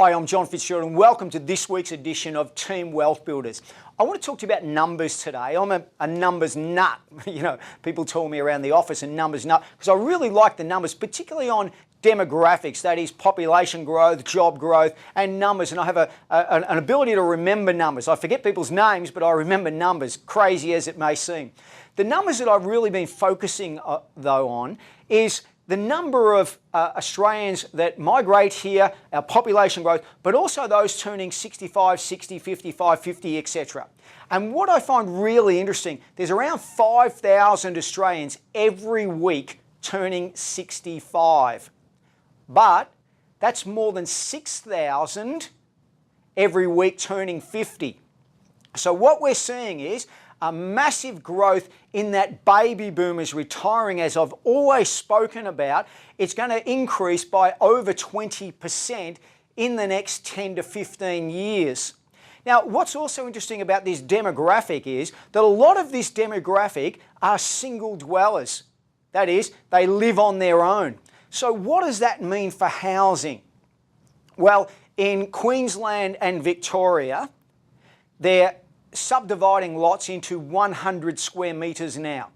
Hi, I'm John Fitzgerald and welcome to this week's edition of Team Wealth Builders. I want to talk to you about numbers today. I'm a numbers nut. You know, people call me around the office a numbers nut because I really like the numbers, particularly on demographics, that is population growth, job growth and numbers, and I have an ability to remember numbers. I forget people's names, but I remember numbers, crazy as it may seem. The numbers that I've really been focusing though on is the number of Australians that migrate here, our population growth, but also those turning 65, 60, 55, 50, etc. And what I find really interesting, there's around 5,000 Australians every week turning 65. But that's more than 6,000 every week turning 50. So what we're seeing is a massive growth in that baby boomers retiring, as I've always spoken about. It's going to increase by over 20% in the next 10 to 15 years. Now, what's also interesting about this demographic is that a lot of this demographic are single dwellers. That is, they live on their own. So what does that mean for housing? Well, in Queensland and Victoria, they're subdividing lots into 100 square metres now.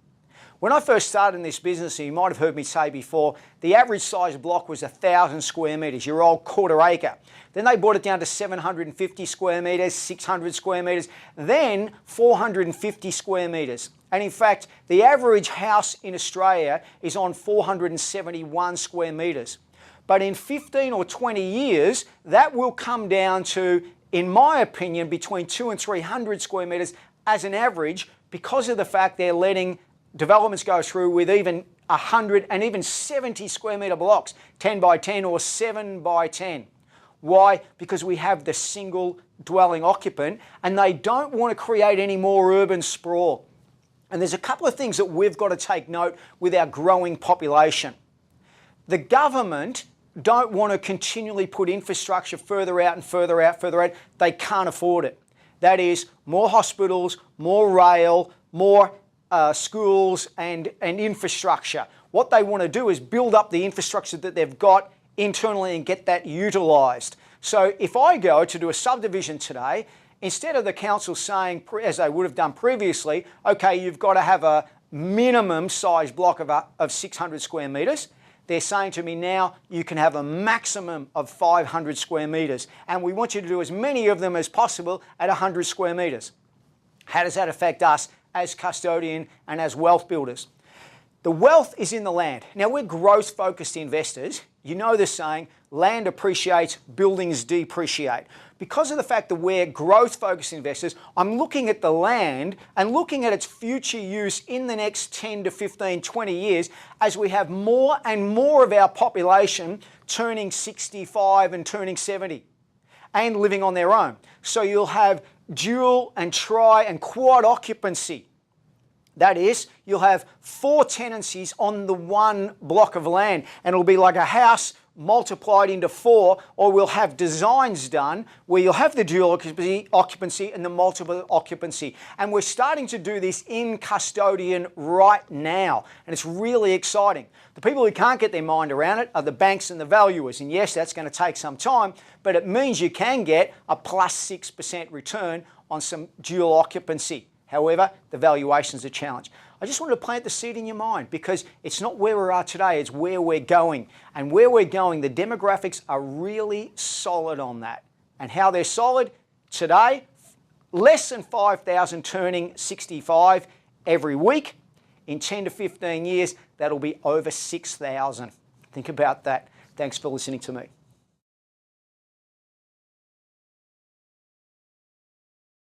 When I first started in this business, and you might have heard me say before, the average size block was 1,000 square metres, your old quarter acre. Then they brought it down to 750 square metres, 600 square metres, then 450 square metres. And in fact, the average house in Australia is on 471 square metres. But in 15 or 20 years, that will come down to, in my opinion, between 200 and 300 square metres as an average, because of the fact they're letting developments go through with even 100 and even 70 square metre blocks, 10 by 10 or 7 by 10. Why? Because we have the single dwelling occupant and they don't want to create any more urban sprawl. And there's a couple of things that we've got to take note with our growing population. The government don't want to continually put infrastructure further out and further out, further out. They can't afford it. That is, more hospitals, more rail, more schools and infrastructure. What they want to do is build up the infrastructure that they've got internally and get that utilised. So if I go to do a subdivision today, instead of the council saying, as they would have done previously, okay, you've got to have a minimum size block of 600 square metres, they're saying to me now, you can have a maximum of 500 square metres. And we want you to do as many of them as possible at 100 square metres. How does that affect us as custodian and as wealth builders? The wealth is in the land. Now, we're growth-focused investors. You know the saying, land appreciates, buildings depreciate. Because of the fact that we're growth-focused investors, I'm looking at the land and looking at its future use in the next 10 to 15, 20 years as we have more and more of our population turning 65 and turning 70 and living on their own. So you'll have dual and tri and quad occupancy. That is, you'll have 4 tenancies on the one block of land and it'll be like a house multiplied into 4, or we'll have designs done where you'll have the dual occupancy and the multiple occupancy. And we're starting to do this in custodian right now, and it's really exciting. The people who can't get their mind around it are the banks and the valuers, and yes, that's going to take some time, but it means you can get a plus 6% return on some dual occupancy. However, the valuation's a challenge. I just wanted to plant the seed in your mind because it's not where we are today, it's where we're going. And where we're going, the demographics are really solid on that. And how they're solid today, less than 5,000 turning 65 every week. In 10 to 15 years, that'll be over 6,000. Think about that. Thanks for listening to me.